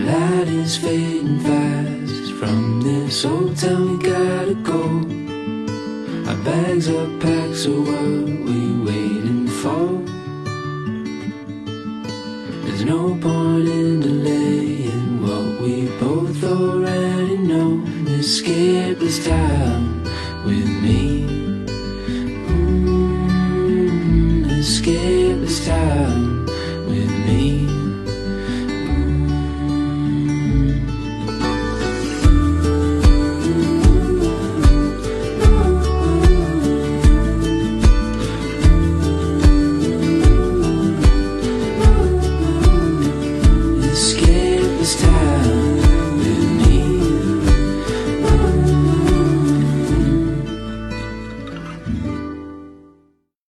light is fading fast. From this old town we gotta go. Our bags are packed, so what we waiting for? There's no point in delaying what we both already know. Escape this time with me.